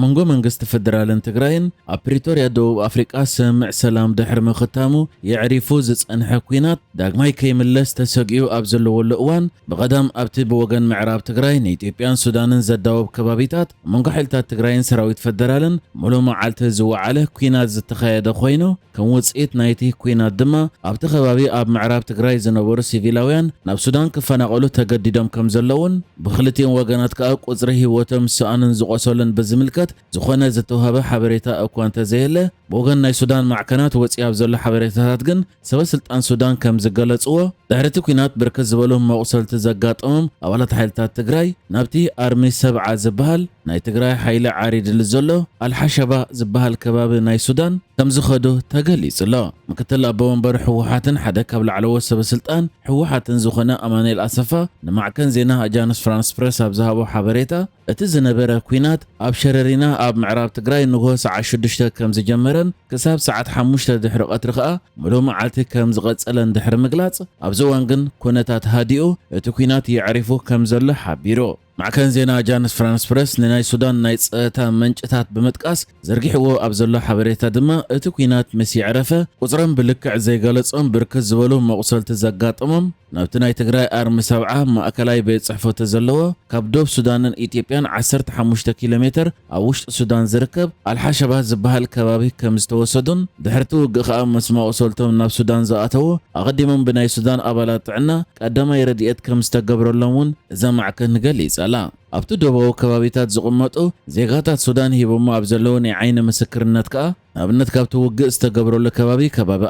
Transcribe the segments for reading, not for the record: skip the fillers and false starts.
منغو منغست فدرالن تግራይን ኣብ ፕሪቶሪያ ደቡብ ኣፍሪቃ ስምዕ ሰላም ድሕሪ ምኽታሙ የዕሪፉ ዝጸንሐ ኩናት ዳግማይ ከይምለስ ተሰጊኡ ኣብ ዘለወሉ እዋን ብቐዳም ኣብቲ ብወገን ምዕራብ ትግራይ ንኢትዮጵያን ሱዳንን ዘዳወብ ከባቢታት መንጎ ሓይልታት ትግራይን ሰራዊት ፈደራልን ሙሉእ መዓልቲ ዝወዓለ ኩናት ዝተኻየደ ኮይኑ ከም ውጽኢት ናይቲ ኩናት ድማ ኣብቲ ከባቢ ኣብ ምዕራብ ትግራይ ዝነበሩ ሲቪላውያን ናብ ሱዳን ክፈናቐሉ ተገዲዶም ከም ዘለውን ብኽልቲኦም ወገናት ከዓ ቁጽሪ ህይወቶም ስኣንን ዝቆሰሉን ብዝምልከት ዝኾነ ዝተዋህበ ሓበሬታ እኳ እንተዘየለ ብወገን ናይ ሱዳን ማዕከናት ወፂ ኣብ ዘሎ ሓበሬታታት ግን ሰበስልጣን ሱዳን ከም ዝገለጽዎ ድሕሪ ኩናት ብርክት ዝበሉ መቑሰልቲ ዘጋጠሞም ኣባላት ሓይልታት ትግራይ ናብቲ ኣርሚ ሰብዓ ዝበሃል ናይ ትግራይ ሓይሊ ዓሪድሉ ዘሎ አልሓሸባ ዝበሃል ከባቢ ናይ ሱዳን ከም ዝኸዱ ተገሊጹሎ። ምክትል ኣቦ ወንበር ሕወሓትን ሓደ ካብ ላዕለዎት ሰበስልጣን ሕወሓትን ዝኾነ ኣማኑኤል ኣሰፋ ንማዕከን ዜና ኣጃንስ ፍራንስ ፕረስ ኣብ ዝሃቦ ሓበሬታ እቲ ዝነበረ ኩናት ኣብ ሸረሪና ኣብ ምዕራብ ትግራይ ንግሆ ሰዓት 6 ከም ዝጀመረን ክሳብ ሰዓት 5 ድሕሪ ቀትሪ ከዓ ሙሉእ መዓልቲ ከም ዝቐጸለን ድሕሪ ምግላጽ ኣብዚ እዋን ግን ኩነታት ሃዲኡ እቲ ኩናት ይዕሪፉ ከም ዘሎ ሓቢሩ። ማዕከን ዜና ኣጃንስ ፍራንስ ፕረስ ንናይ ሱዳን ናይ ፀጥታ መንጭታት ብምጥቃስ ዘርጊሕዎ ኣብ ዘሎ ሓበሬታ ድማ እቲ ኩናት ምስ ይዕረፈ ቁጽሮም ብልክዕ ዘይገለጾም ብርክት ዝበሉ መቑሰልቲ ዘጋጠሞም ናብቲ ናይ ትግራይ ኣርሚ ሰብዓ ማእከላይ ቤት ጽሕፈት ዘለዎ ካብ ዶብ ሱዳንን ኢትዮጵያን 15 ኪሎ ሜትር ኣብ ውሽጢ ሱዳን ዝርከብ አልሓሸባ ዝበሃል ከባቢ ከም ዝተወሰዱን ድሕርቲ ውግእ ከዓ ምስ መቑሰልቶም ናብ ሱዳን ዝኣተዉ ኣቐዲሞም ብናይ ሱዳን ኣባላት ጥዕና ቀዳማይ ረድኤት ከም ዝተገብረሎም እውን እዛ ማዕከን ገሊጻላ። ኣብቲ ደቡባዊ ከባቢታት ዝቕመጡ ዜጋታት ሱዳን ሂቦሞ ኣብ ዘለዉ ናይ ዓይኒ ምስክርነት ከዓ ንኣብነት ካብቲ ውግእ ዝተገብረሉ ከባቢ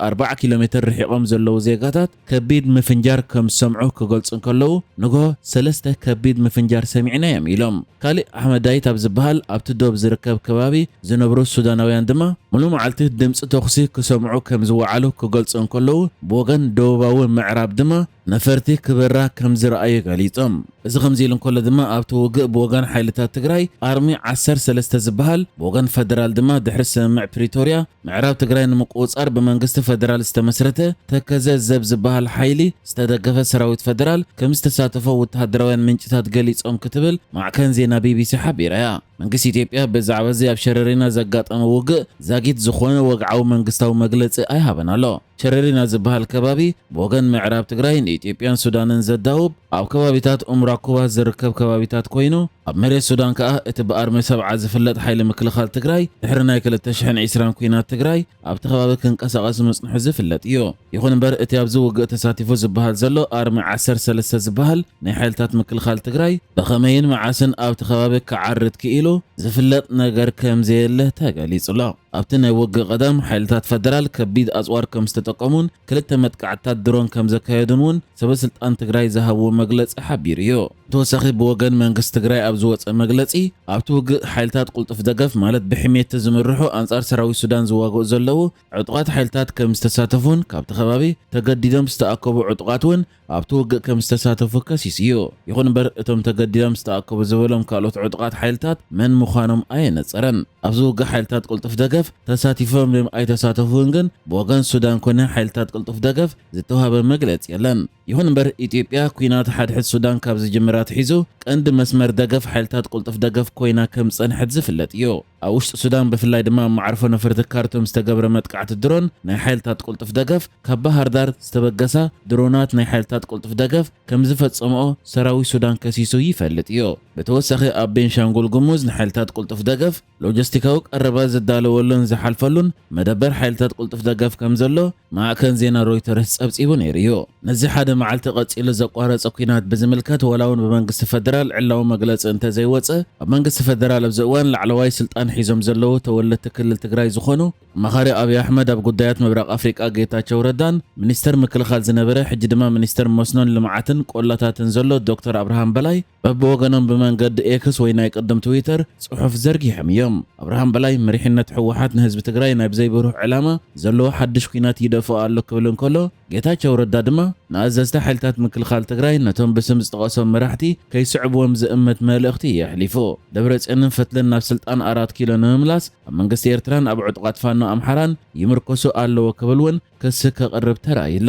40 ኪሎ ሜትር ርሒቖም ዘለዉ ዜጋታት ከቢድ ምፍንጃር ከም ዝሰምዑ ክገልጹ እንከለዉ ንግሆ 3 ከቢድ ምፍንጃር ሰሚዕና እዮም ኢሎም። ካሊእ ኣሕመዳይት ኣብ ዝበሃል ኣብቲ ዶብ ዝርከብ ከባቢ ዝነብሩ ሱዳናውያን ድማ ሙሉእ መዓልቲ ድምፂ ተኹሲ ክሰምዑ ከም ዝወዓሉ ክገልጹ እንከለዉ ብወገን ደቡባዊ ምዕራብ ድማ ነፈርቲ ክበራ ከም ዝረኣዩ ገሊጾም። እዚ ከምዚ ኢሉ እንከሎ ድማ ኣብቲ ውግእ ብወገን ሓይልታት ትግራይ ኣርሚ 13 ዝበሃል ብወገን ፈደራል ድማ ድሕሪ ስምምዕ ፕሪቶሪያ ምዕራብ ትግራይ ንምቁፅጻር ብመንግስቲ ፈደራል ዝተመስረተ ተከዘ ዘብ ዝበሃል ሓይሊ ዝተደገፈ ሰራዊት ፈደራል ከም ዝተሳተፈ ወተሃደራውያን ምንጭታት ገሊጾም ክትብል ማዕከን ዜና ቢቢሲ ሓቢራ እያ። መንግስቲ ኢትዮጵያ ብዛዕባ እዚ ኣብ ሸረሪና ዘጋጠመ ውግእ ዛጊት ዝኾነ ወግዓዊ መንግስታዊ መግለጺ ኣይሃበን ኣሎ። ሸረሪና ዝበሃል ከባቢ ብወገን ምዕራብ ትግራይ ንኢትዮጵያን ሱዳንን ዘዳውብ ኣብ ከባቢታት ኡምራኩባ ዝርከብ ከባቢታት ኮይኑ ኣብ መሬት ሱዳን ከዓ እቲ ብኣርሚ ሰብዓ ዝፍለጥ ሓይሊ ምክልኻል ትግራይ ድሕሪ ናይ 2020 ኩናት ትግራይ ኣብቲ ከባቢ ክንቀሳቐስ ምጽንሑ ዝፍለጥ እዩ። ይኹን እምበር እቲ ኣብዚ ውግእ ተሳቲፉ ዝበሃል ዘሎ ኣርሚ 13 ዝበሃል ናይ ሓይልታት ምክልኻል ትግራይ ብኸመይን መዓስን ኣብቲ ከባቢ ክዓርድ ክኢሉ ዝፍለጥ ነገር ከም ዘየለ ተገሊጹሎ። ኣብቲ ናይ ውግእ ቀዳም ሓይልታት ፈደራል ከቢድ ኣጽዋር ከም ዝተጠቀሙን ክልተ መጥቃዕትታት ድሮን ከም ዘካየዱን እውን ሰበስልጣን ትግራይ ዝሃብዎ መግለጺ ሓቢሩ እዩ። ተወሳኺ ብወገን መንግስቲ ትግራይ ኣብ ዝወፀ መግለጺ ኣብቲ ውግእ ሓይልታት ቁልጡፍ ደገፍ ማለት ብሕሜት ዝምርሑ ኣንጻር ሰራዊት ሱዳን ዝዋግኡ ዘለዉ ዕጡቓት ሓይልታት ከም ዝተሳተፉን ካብቲ ከባቢ ተገዲዶም ዝተኣከቡ ዕጡቓት እውን ኣብቲ ውግእ ከም ዝተሳተፉ ከሲስ እዩ። ይኹን እምበር እቶም ተገዲዶም ዝተኣከቡ ዝበሎም ካልኦት ዕጡቓት ሓይልታት መን ምዃኖም ኣየነፀረን። ኣብዚ ውግእ ሓይልታት ቁልጡፍ ደገፍ ተሳቲፎም ኣይተሳተፉን ግን ብወገን ሱዳን ኮነ ሓይልታት ቁልጡፍ ደገፍ ዝተዋህበ መግለፂ የለን። ይኹን እምበር ኢትዮጵያ ኩናት ሓድሕድ ሱዳን ካብ ዝጅምራት ሒዙ ቀንዲ መስመር ደገፍ ሓይልታት ቁልጡፍ ደገፍ ኮይና ከም ፀንሐት ዝፍለጥ እዩ። ኣብ ውሽጢ ሱዳን ብፍላይ ድማ ማዕርፎ ነፈርቲ ካርቱም ዝተገብረ መጥቃዕቲ ድሮን ናይ ሓይልታት ቁልጡፍ ደገፍ ካብ ባህር ዳር ዝተበገሳ ድሮናት ናይ ሓይልታት ቁልጡፍ ደገፍ ከም ዝፈጸምኦ ሰራዊት ሱዳን ከሲሱ ይፈልጥ እዩ። ብተወሳኺ ኣብ ቤንሻንጉል ጉሙዝ ንሓይልታት ቁልጡፍ ደገፍ ሎጂስቲካዊ ቀረባ ዝዳለወሉን ዝሓልፈሉን መደበር ሓይልታት ቁልጡፍ ደገፍ ከም ዘሎ ማዕከን ዜና ሮይተርስ ጸብጺቡ ነይሩ እዩ። ነዚ ሓደ መዓልቲ ቀጺሉ ዘቋረጸ ኩናት ብዝምልከት ወላውን ብመንግስቲ ፈደራል ዕላዊ መግለጺ እንተዘይወፀ ኣብ መንግስቲ ፈደራል ኣብዚ እዋን ላዕለዋይ ስልጣን ሒዞም ዘለዉ ተወለድቲ ክልል ትግራይ ዝኾኑ መኻሪ ኣብይ ኣሕመድ ኣብ ጉዳያት ምብራቕ ኣፍሪቃ ጌታቸው ረዳን ሚኒስተር ምክልኻል ዝነበረ ሕጂ ድማ ሚኒስተር መስኖን ልምዓትን ቆላታትን ዘሎ ዶክተር ኣብርሃም በላይ በብወገኖም ብመንገዲ ኤክስ ወይ ናይ ቅድም ትዊተር ጽሑፍ ዘርጊሖም እዮም። ኣብርሃም በላይ መሪሕነት ሕወሓት ንህዝቢ ትግራይ ናይ ብዘይብሩህ ዕላማ ዘለዎ ሓድሽ ኩናት ይደፍኦ ኣሎ ክብል እንከሎ ጌታቸው ረዳ ድማ ንኣዘዝቲ ሓይልታት ምክልኻል ትግራይ ነቶም ብስም ዝጠቐሶም መራሕቲ ከይስዕብዎም ዝእምት መልእኽቲ የሕሊፉ። ደብረጽዮንን ፈትለን ናብ ስልጣን 4 ኪሎ ንምምላስ ኣብ መንግስቲ ኤርትራን ኣብ ዕጡቓት ፋኖ ኣምሓራን ይምርኮሱ ኣለዎ ክብል እውን ክሲ ከቕርብ ተራእይሎ።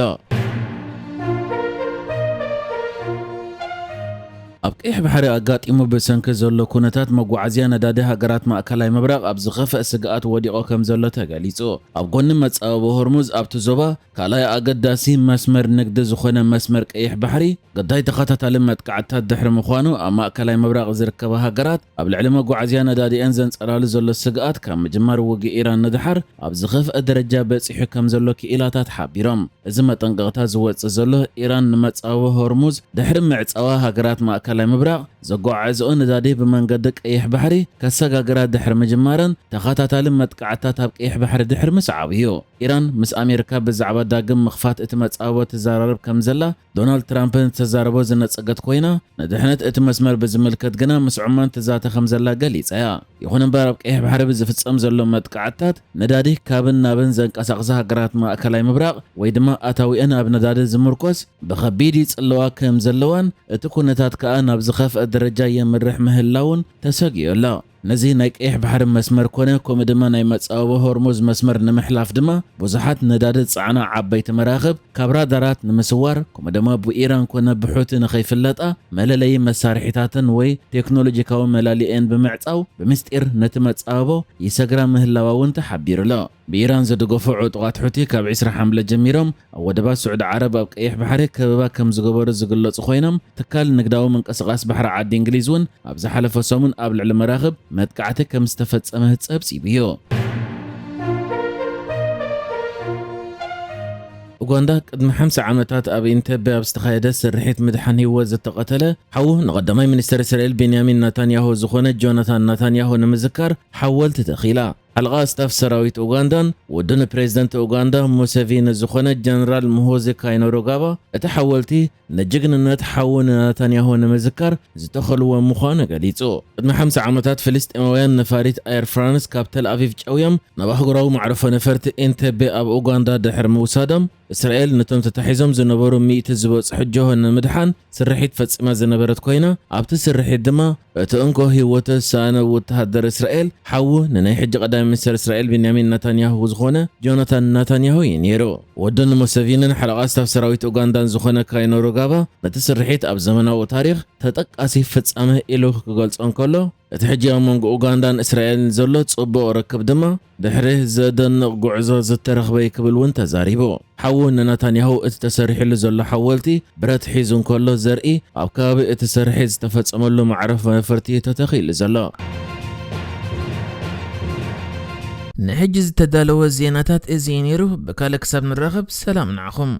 ኣብ ቀይሕ ባሕሪ ኣጋጢሙ ብሰንኪ ዘሎ ኩነታት መጓዓዝያ ነዳዲ ሃገራት ማእከላይ ምብራቕ ኣብ ዝኸፍአ ስግኣት ወዲቖ ከም ዘሎ ተገሊጹ። ኣብ ጎኒ መጻወቢ ሆርሙዝ ኣብቲ ዞባ ካልኣይ ኣገዳሲ መስመር ንግዲ ዝኾነ መስመር ቀይሕ ባሕሪ ገዳይ ተኸታታሊ መጥቃዕትታት ድሕሪ ምዃኑ ኣብ ማእከላይ ምብራቕ ዝርከባ ሃገራት ኣብ ልዕሊ መጓዓዝያ ነዳዲአን ዘንጸላሉ ዘሎ ስግኣት ካብ ምጅማር ውግእ ኢራን ንድሓር ኣብ ዝኸፍአ ደረጃ በፂሑ ከም ዘሎ ክኢላታት ሓቢሮም። እዚ መጠንቀቕታ ዝወፅእ ዘሎ ኢራን ንመጻወቢ ሆርሙዝ ድሕሪ ምዕፃዋ ሃገራት ማእከላይ ምብራቕ ዘጓዓዝኦ ነዳዲ ብመንገዲ ቀይሕ ባሕሪ ከሰጋግራ ድሕሪ ምጅማረን ተኸታታሊ መጥቃዕትታት ኣብ ቀይሕ ባሕሪ ድሕሪ ምስዓብ እዩ። ኢራን ምስ ኣሜሪካ ብዛዕባ ዳግም ምኽፋት እቲ መጻወቢ ትዘራረብ ከም ዘላ ዶናልድ ትራምፕን ተዛረቦ ዝነፀገት ኮይና ንድሕነት እቲ መስመር ብዝምልከት ግና ምስ ዑማን ትዛተ ከም ዘላ ገሊጻ እያ። ይኹን እምበር ኣብ ቀይሕ ባሕሪ ብዝፍጸም ዘሎ መጥቃዕትታት ነዳዲ ካብን ናብን ዘንቀሳቕሳ ሃገራት ማእከላይ ምብራቕ ወይ ድማ ኣታዊአን ኣብ ነዳዲ ዝምርኮስ ብኸቢድ ይጽልዋ ከም ዘለዋን እቲ ኩነታት ከዓ ናብ ዝኸፍአ ደረጃ የምርሕ ምህላውን ተሰጊኡ ኣሎ። ነዚ ናይ ቀይሕ ባሕሪ መስመር ኮነ ከምኡ ድማ ናይ መጻወቢ ሆርሙዝ መስመር ንምሕላፍ ድማ ብዙሓት ነዳዲ ጻዕና ዓበይቲ መራኽብ ካብ ራዳራት ንምስዋር ከምኡ ድማ ብኢራን ኮነ ብሑቲ ንኸይፍለጣ መለለዪ መሳርሒታትን ወይ ቴክኖሎጂካዊ መላሊአን ብምዕጻው ብምስጢር ነቲ መጻወቦ ይሰግራ ምህላዋ እውን ተሓቢሩ ኣሎ። ብኢራን ዝድገፉ ዕጡቓት ሕቲ ካብ 20 ሓምለ ጀሚሮም ኣብ ወደባት ስዑድ ዓረብ ኣብ ቀይሕ ባሕሪ ከበባ ከም ዝገበሩ ዝግለጹ ኮይኖም ትካል ንግዳዊ ምንቅስቓስ ባሕሪ ዓዲ እንግሊዝ እውን ኣብ ዝሓለፈ ሰሙን ኣብ ልዕሊ መራኽብ መጥቃዕቲ ከም ዝተፈጸመ ጸብጺቡ እዩ። ኡጋንዳ ቅድሚ 50 ዓመታት ኣብ ኢንቴቤ ኣብ ዝተኻየደ ስርሒት ምድሓን ህይወት ዝተቐተለ ሓዉ ንቐዳማይ ሚኒስትር እስራኤል ቤንያሚን ነታንያሁ ዝኾነ ጆናታን ነታንያሁ ንምዝካር ሓወልቲ ተኺላ። ሓልቓ ስታፍ ሰራዊት ኡጋንዳን ወድን ፕሬዝደንት ኡጋንዳ ሙሴቪኒ ዝኾነ ጀነራል ሙሆዚ ካይነሩጋባ እቲ ሓወልቲ ንጅግንነት ሓዉ ነታንያሁ ንምዝካር ዝተኸልዎ ምዃኑ ገሊጹ። ቅድሚ 50 ዓመታት ፍልስጤማውያን ነፋሪት ኣየር ፍራንስ ካብ ተል ኣቪቭ ጨውዮም ናብ ኣህጉራዊ ማዕረፎ ነፈርቲ ኢንቴቤ ኣብ ኡጋንዳ ድሕሪ ምውሳዶም እስራኤል ነቶም ተታሒዞም ዝነበሩ 100 ዝበጽሑ ጆሆ ንምድሓን ስርሒት ፈጺማ ዝነበረት ኮይና ኣብቲ ስርሒት ድማ እቲ እንኮ ህይወቱ ዝሰኣነ ወተሃደር እስራኤል ሓዉ ንናይ ሕጂ ቀዳማይ ሚኒስትር እስራኤል ቤንያሚን ነታንያሁ ዝኾነ ጆናታን ነታንያሁ እዩ ነይሩ። ወድን ሙሴቪኒን ሓለቓ ስታፍ ሰራዊት ኡጋንዳን ዝኾነ ካይነሩጋባ ነቲ ስርሒት ኣብ ዘመናዊ ታሪኽ ተጠቃሲ ፍጻመ ኢሉ ክገልጾ እንከሎ እቲ ሕጂ ኣብ መንጎ ኡጋንዳን እስራኤልን ዘሎ ጽቡቕ ርክብ ድማ ድሕሪ ዘደንቕ ጉዕዞ ዝተረኽበ ክብል እውን ተዛሪቡ። ሓዉ ንነታንያሁ እቲ ተሰሪሒሉ ዘሎ ሓወልቲ ብረት ሒዙ እንከሎ ዘርኢ ኣብ ከባቢ እቲ ስርሒት ዝተፈጸመሉ ማዕረፎ ነፈርቲ ተተኺሉ ዘሎ። ንሕጂ ዝተዳለወ ዜናታት እዚ ነይሩ። ብካልእ ክሳብ ንራኸብ ሰላም ንዓኹም።